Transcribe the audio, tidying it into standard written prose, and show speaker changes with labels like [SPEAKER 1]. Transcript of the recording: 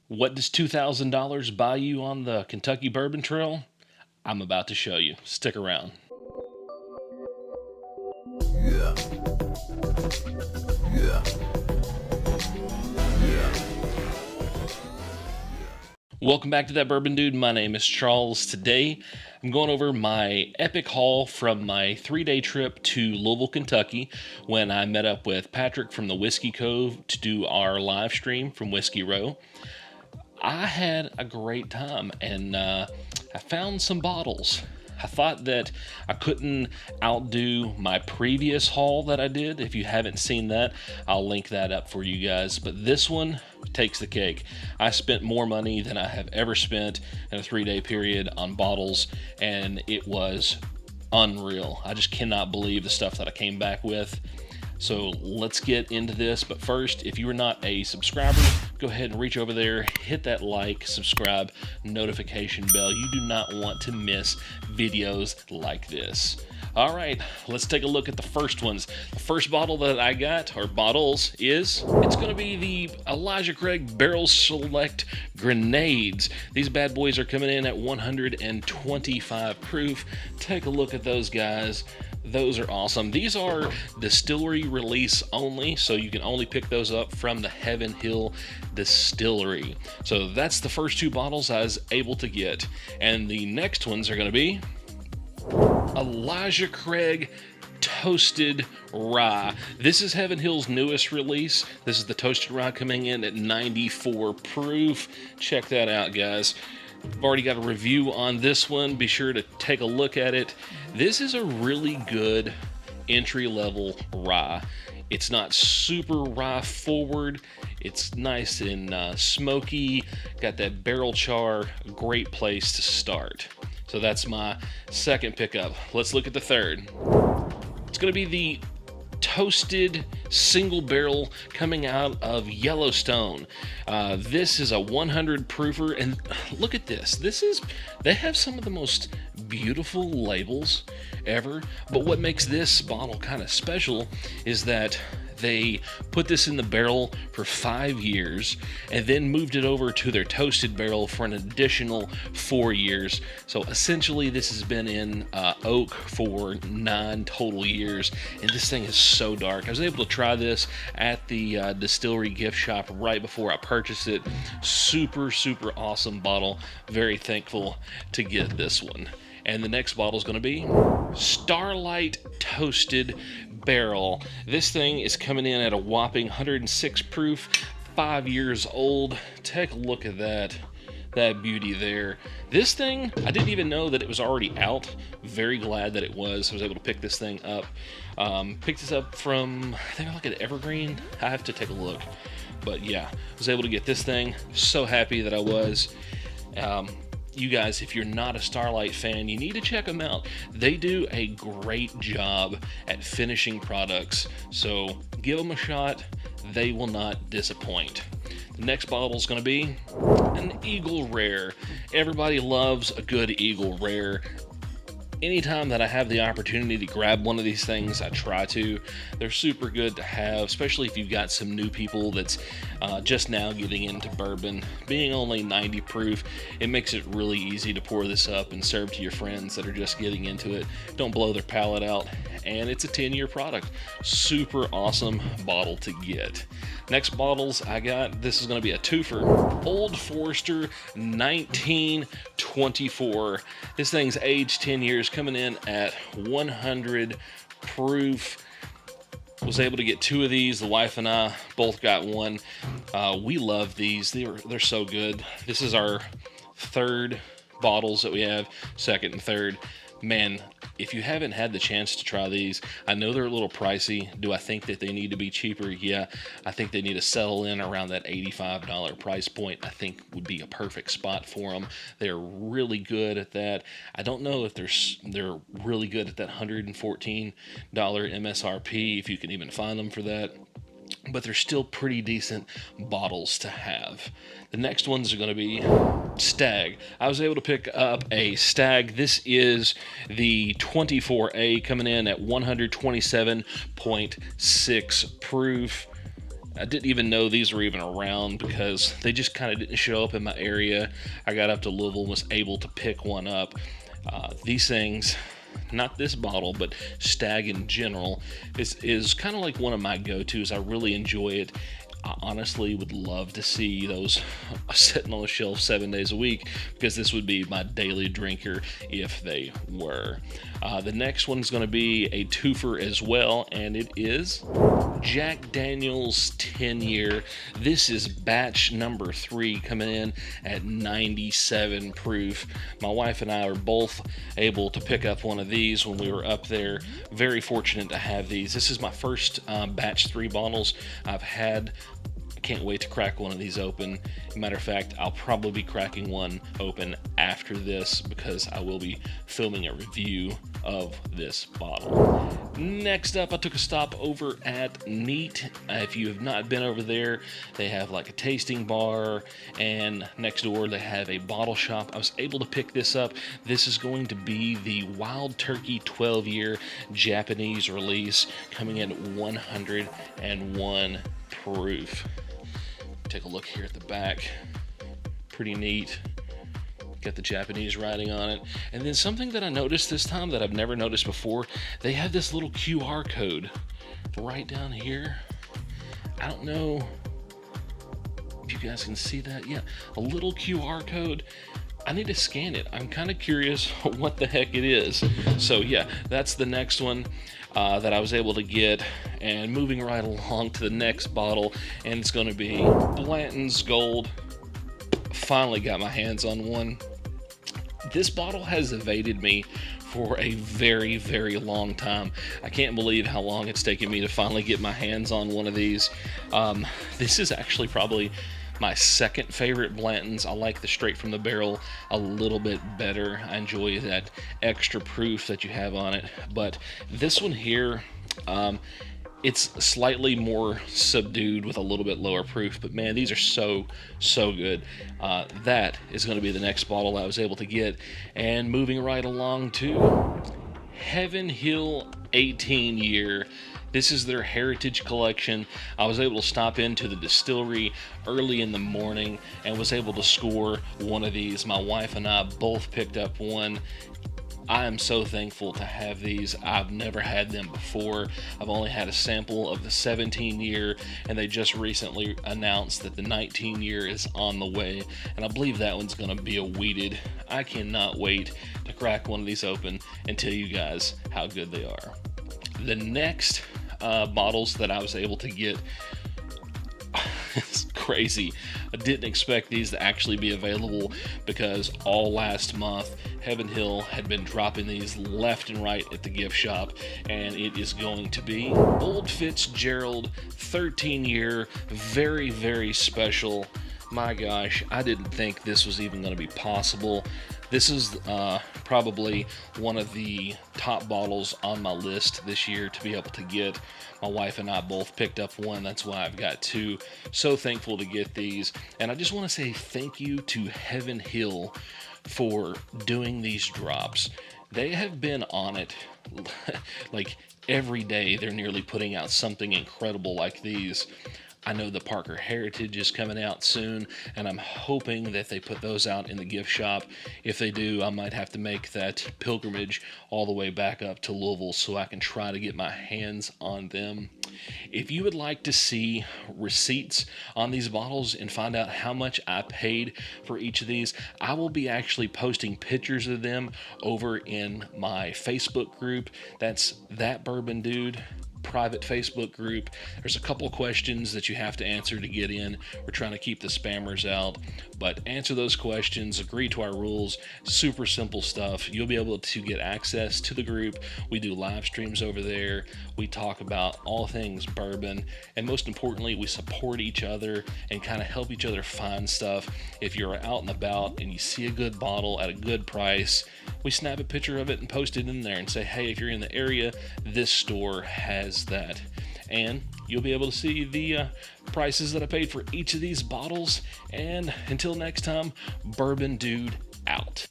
[SPEAKER 1] What does $2,000 buy you on the Kentucky Bourbon Trail? I'm about to show you. Stick around. Welcome back to That Bourbon Dude. My name is Charles. Today, I'm going over my epic haul from my 3-day trip to Louisville, Kentucky, when I met up with Patrick from the Whiskey Cove to do our live stream from Whiskey Row. I had a great time, and I found some bottles. I thought that I couldn't outdo my previous haul that I did. If you haven't seen that, I'll link that up for you guys. But this one takes the cake. I spent more money than I have ever spent in a 3-day period on bottles, and it was unreal. I just cannot believe the stuff that I came back with. So let's get into this. But first, if you are not a subscriber, go ahead and reach over there, hit that like, subscribe, notification bell. You do not want to miss videos like this. All right, let's take a look at the first ones. The first bottle that I got, or bottles, it's going to be the Elijah Craig Barrel Select Grenades. These bad boys are coming in at 125 proof. Take a look at those guys. Those are awesome. These are distillery release only, so you can only pick those up from the Heaven Hill Distillery. So that's the first two bottles I was able to get. And the next ones are going to be Elijah Craig Toasted Rye. This is Heaven Hill's newest release. This is the Toasted Rye coming in at 94 proof. Check that out, guys. I've already got a review on this one. Be sure to take a look at it. This is a really good entry-level rye. It's not super rye forward. It's nice and smoky. Got that barrel char. Great place to start. So that's my second pickup. Let's look at the third. It's going to be the Toasted Single Barrel coming out of Yellowstone. This is a 100 proofer, and look at this. They have some of the most beautiful labels ever, but what makes this bottle kind of special is that they put this in the barrel for 5 years and then moved it over to their toasted barrel for an additional 4 years. So essentially this has been in oak for 9 total years, and this thing is so dark. I was able to try this at the distillery gift shop right before I purchased it. Super awesome bottle. Very thankful to get this one. And the next bottle is going to be Starlight Toasted Barrel. This thing is coming in at a whopping 106 proof, 5 years old. Take a look at that beauty there. This thing, I didn't even know that it was already out. Very glad that it was. I was able to pick this thing up. Picked this up from, I think, like an Evergreen. I have to take a look. But yeah, I was able to get this thing. So happy that I was. You guys, if you're not a Starlight fan, you need to check them out. They do a great job at finishing products, so give them a shot. They will not disappoint. The next bottle is going to be an Eagle Rare. Everybody loves a good Eagle Rare. Anytime that I have the opportunity to grab one of these things, I try to. They're super good to have, especially if you've got some new people that's just now getting into bourbon. Being only 90 proof, it makes it really easy to pour this up and serve to your friends that are just getting into it. Don't blow their palate out, and it's a 10-year product. Super awesome bottle to get. Next bottles I got, this is going to be a twofer. Old Forester 1924. This thing's aged 10 years, coming in at 100 proof. Was able to get 2 of these. The wife and I both got one. We love these. They're so good. This is our third bottles that we have, second and third. Man, if you haven't had the chance to try these, I know they're a little pricey. Do I think that they need to be cheaper? Yeah, I think they need to settle in around that $85 price point. I think would be a perfect spot for them. They're really good at that. I don't know if they're really good at that $114 MSRP, if you can even find them for that. But they're still pretty decent bottles to have. The next ones are going to be Stag. I was able to pick up a Stag. This is the 24A, coming in at 127.6 proof. I didn't even know these were even around because they just kind of didn't show up in my area. I got up to Louisville and was able to pick one up. These things, not this bottle, but Stag in general, is kind of like one of my go-tos. I really enjoy it. I honestly would love to see those sitting on the shelf 7 days a week, because this would be my daily drinker if they were. The next one is going to be a twofer as well, and it is Jack Daniel's 10-year. This is batch number 3, coming in at 97 proof. My wife and I are both able to pick up one of these when we were up there. Very fortunate to have these. This is my first batch 3 bottles I've had. I can't wait to crack one of these open. Matter of fact, I'll probably be cracking one open after this, because I will be filming a review of this bottle. Next up, I took a stop over at Neat. If you have not been over there, they have like a tasting bar, and next door they have a bottle shop. I was able to pick this up. This is going to be the Wild Turkey 12-year Japanese release, coming in at 101 proof. Take a look here at the back. Pretty neat. Got the Japanese writing on it. And then something that I noticed this time that I've never noticed before, they have this little QR code right down here. I don't know if you guys can see that. Yeah, a little QR code. I need to scan it. I'm kind of curious what the heck it is. So yeah, that's the next one that I was able to get. And moving right along to the next bottle, and it's going to be Blanton's Gold. Finally got my hands on one. This bottle has evaded me for a very, very long time. I can't believe how long it's taken me to finally get my hands on one of these. This is actually probably my second favorite Blanton's. I like the straight from the barrel a little bit better. I enjoy that extra proof that you have on it. But this one here, it's slightly more subdued with a little bit lower proof, but man, these are so good. That is going to be the next bottle I was able to get. And moving right along to Heaven Hill 18-year. This is their heritage collection. I was able to stop into the distillery early in the morning and was able to score one of these. My wife and I both picked up one. I am so thankful to have these. I've never had them before. I've only had a sample of the 17-year, and they just recently announced that the 19-year is on the way, and I believe that one's going to be a wheated. I cannot wait to crack one of these open and tell you guys how good they are. The next bottles that I was able to get, it's crazy. I didn't expect these to actually be available, because all last month Heaven Hill had been dropping these left and right at the gift shop, and it is going to be Old Fitzgerald 13-year, very, very special. My gosh, I didn't think this was even going to be possible. This is probably one of the top bottles on my list this year to be able to get. My wife and I both picked up one. That's why I've got two. So thankful to get these. And I just want to say thank you to Heaven Hill for doing these drops. They have been on it like every day. They're nearly putting out something incredible like these. I know the Parker Heritage is coming out soon, and I'm hoping that they put those out in the gift shop. If they do, I might have to make that pilgrimage all the way back up to Louisville so I can try to get my hands on them. If you would like to see receipts on these bottles and find out how much I paid for each of these, I will be actually posting pictures of them over in my Facebook group. That's That Bourbon Dude private Facebook group. There's a couple questions that you have to answer to get in. We're trying to keep the spammers out, but answer those questions, agree to our rules. Super simple stuff. You'll be able to get access to the group. We do live streams over there. We talk about all things bourbon, and most importantly, we support each other and kind of help each other find stuff. If you're out and about and you see a good bottle at a good price, we snap a picture of it and post it in there and say, hey, if you're in the area, this store has that. And you'll be able to see the prices that I paid for each of these bottles. And until next time, Bourbon Dude out.